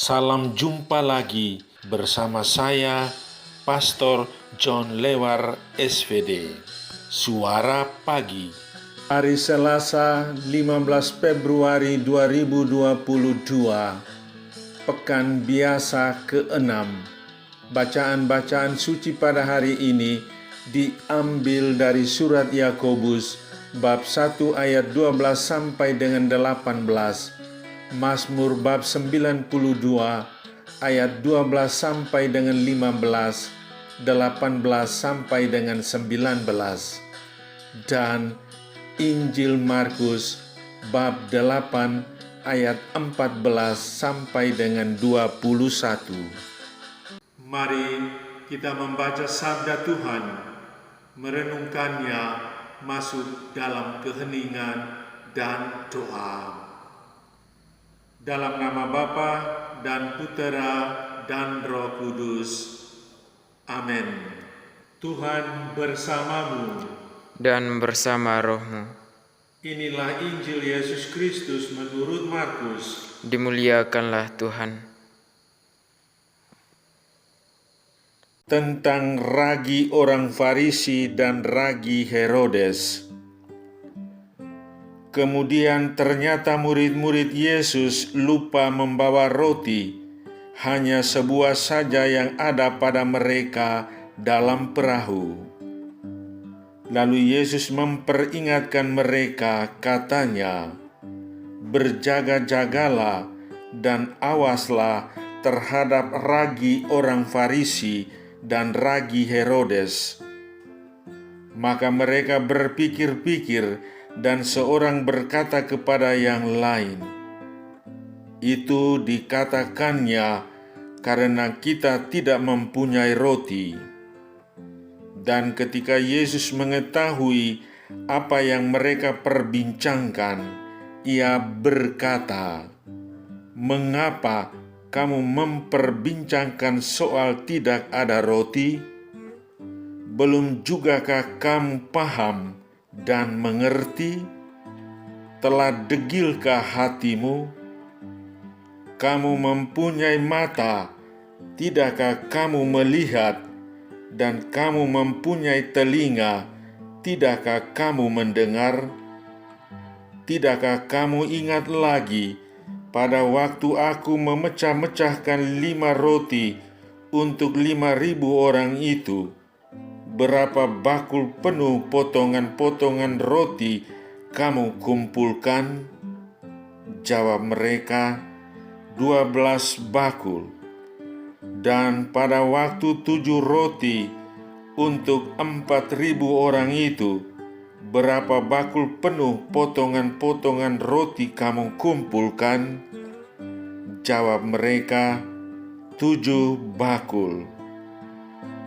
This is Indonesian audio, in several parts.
Salam jumpa lagi bersama saya, Pastor John Lewar SVD. Suara Pagi. Hari Selasa 15 Februari 2022, Pekan Biasa ke-6. Bacaan-bacaan suci pada hari ini diambil dari surat Yakobus bab 1 ayat 12 sampai dengan 18. Mazmur bab 92 ayat 12 sampai dengan 15, 18 sampai dengan 19, dan Injil Markus bab 8 ayat 14 sampai dengan 21. Mari kita membaca sabda Tuhan, merenungkannya, masuk dalam keheningan dan doa. Dalam nama Bapa dan Putera dan Roh Kudus. Amin. Tuhan bersamamu dan bersama rohmu. Inilah Injil Yesus Kristus menurut Markus. Dimuliakanlah Tuhan. Tentang ragi orang Farisi dan ragi Herodes. Kemudian ternyata murid-murid Yesus lupa membawa roti, hanya sebuah saja yang ada pada mereka dalam perahu. Lalu Yesus memperingatkan mereka, katanya, "Berjaga-jagalah dan awaslah terhadap ragi orang Farisi dan ragi Herodes." Maka mereka berpikir-pikir, dan seorang berkata kepada yang lain, "Itu dikatakannya karena kita tidak mempunyai roti." Dan ketika Yesus mengetahui apa yang mereka perbincangkan, Ia berkata, "Mengapa kamu memperbincangkan soal tidak ada roti? Belum jugakah kamu paham dan mengerti? Telah degilkah hatimu? Kamu mempunyai mata, tidakkah kamu melihat? Dan kamu mempunyai telinga, tidakkah kamu mendengar? Tidakkah kamu ingat lagi pada waktu aku memecah-mecahkan 5 roti untuk 5.000 orang itu? Berapa bakul penuh potongan-potongan roti kamu kumpulkan?" Jawab mereka, 12 bakul. "Dan pada waktu 7 roti untuk 4.000 orang itu, berapa bakul penuh potongan-potongan roti kamu kumpulkan?" Jawab mereka, 7 bakul.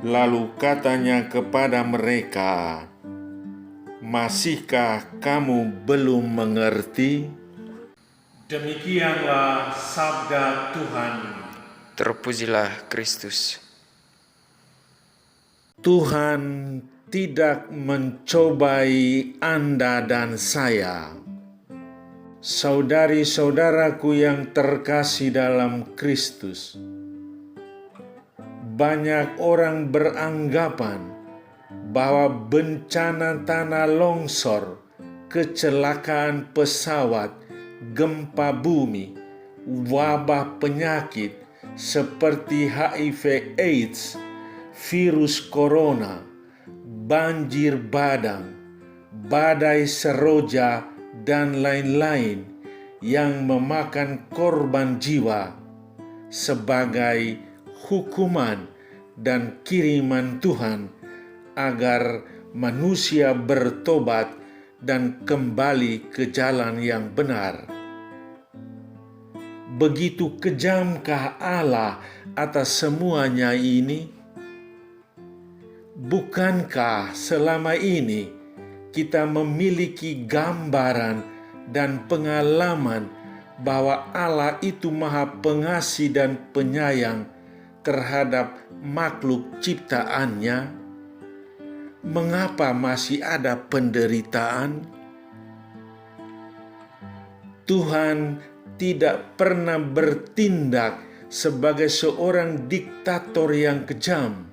Lalu katanya kepada mereka, "Masihkah kamu belum mengerti?" Demikianlah sabda Tuhan. Terpujilah Kristus. Tuhan tidak mencobai Anda dan saya. Saudari-saudaraku yang terkasih dalam Kristus, banyak orang beranggapan bahwa bencana tanah longsor, kecelakaan pesawat, gempa bumi, wabah penyakit seperti HIV/AIDS, virus corona, banjir bandang, badai seroja, dan lain-lain yang memakan korban jiwa sebagai hukuman dan kiriman Tuhan agar manusia bertobat dan kembali ke jalan yang benar. Begitu kejamkah Allah atas semuanya ini? Bukankah selama ini kita memiliki gambaran dan pengalaman bahwa Allah itu Maha Pengasih dan Penyayang terhadap makhluk ciptaannya? Mengapa masih ada penderitaan? Tuhan tidak pernah bertindak sebagai seorang diktator yang kejam,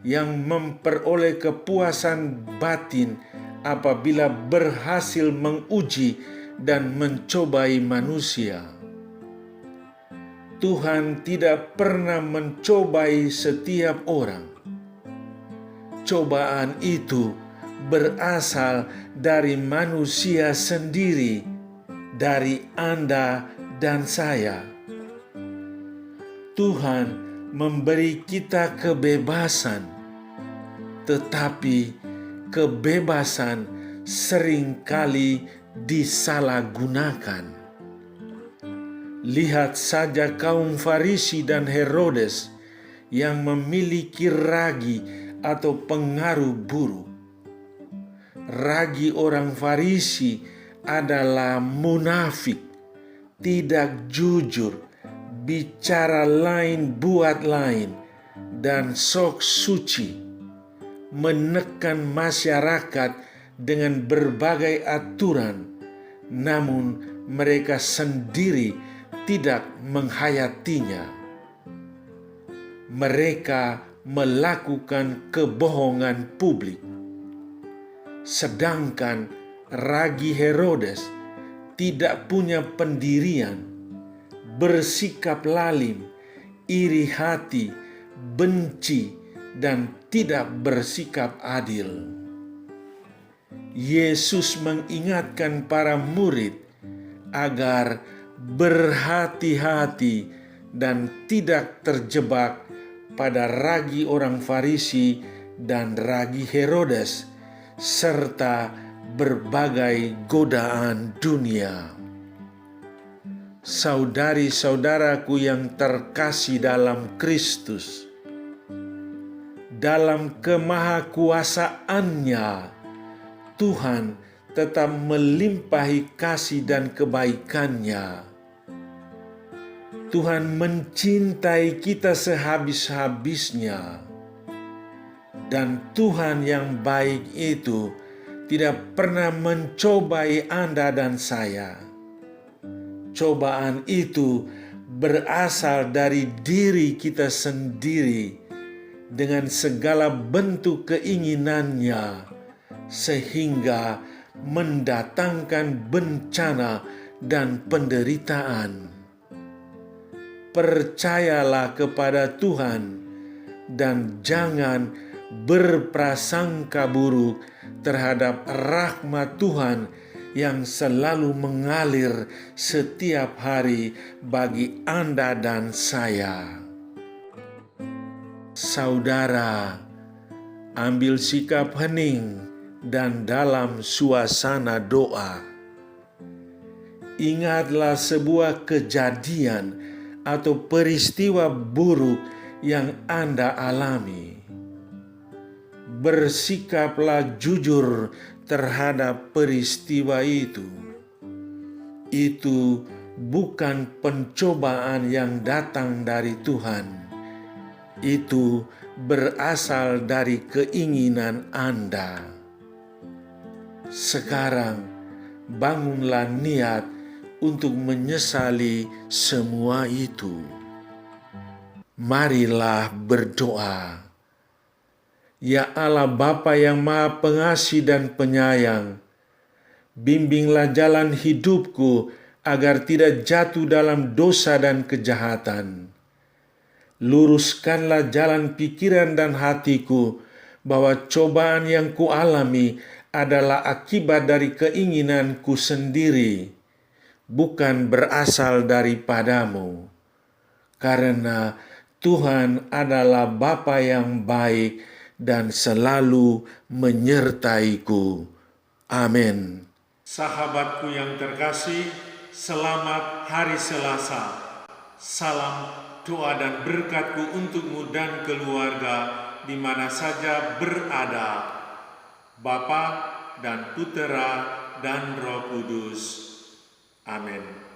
yang memperoleh kepuasan batin apabila berhasil menguji dan mencobai manusia. Tuhan tidak pernah mencobai setiap orang. Cobaan itu berasal dari manusia sendiri, dari Anda dan saya. Tuhan memberi kita kebebasan, tetapi kebebasan seringkali disalahgunakan. Lihat saja kaum Farisi dan Herodes yang memiliki ragi atau pengaruh buruk. Ragi orang Farisi adalah munafik, tidak jujur, bicara lain buat lain, dan sok suci, menekan masyarakat dengan berbagai aturan, namun mereka sendiri tidak menghayatinya. Mereka melakukan kebohongan publik. Sedangkan ragi Herodes tidak punya pendirian, bersikap lalim, iri hati, benci, dan tidak bersikap adil. Yesus mengingatkan para murid agar berhati-hati dan tidak terjebak pada ragi orang Farisi dan ragi Herodes, serta berbagai godaan dunia. Saudari-saudaraku yang terkasih dalam Kristus, dalam kemahakuasaannya, Tuhan tetap melimpahi kasih dan kebaikannya. Tuhan mencintai kita sehabis-habisnya. Dan Tuhan yang baik itu tidak pernah mencobai Anda dan saya. Cobaan itu berasal dari diri kita sendiri dengan segala bentuk keinginannya, sehingga mendatangkan bencana dan penderitaan. Percayalah kepada Tuhan dan jangan berprasangka buruk terhadap rahmat Tuhan yang selalu mengalir setiap hari bagi Anda dan saya. Saudara, ambil sikap hening dan dalam suasana doa. Ingatlah sebuah kejadian atau peristiwa buruk yang Anda alami. Bersikaplah jujur terhadap peristiwa itu. Itu bukan pencobaan yang datang dari Tuhan. Itu berasal dari keinginan Anda. Sekarang bangunlah niat untuk menyesali semua itu. Marilah berdoa. Ya Allah Bapa yang Maha Pengasih dan Penyayang, bimbinglah jalan hidupku agar tidak jatuh dalam dosa dan kejahatan. Luruskanlah jalan pikiran dan hatiku bahwa cobaan yang kualami adalah akibat dari keinginanku sendiri, bukan berasal daripadamu. Karena Tuhan adalah Bapa yang baik dan selalu menyertaiku. Amin. Sahabatku yang terkasih, selamat hari Selasa. Salam doa dan berkatku untukmu dan keluarga di mana saja berada. Bapa dan Putera dan Roh Kudus. Amin.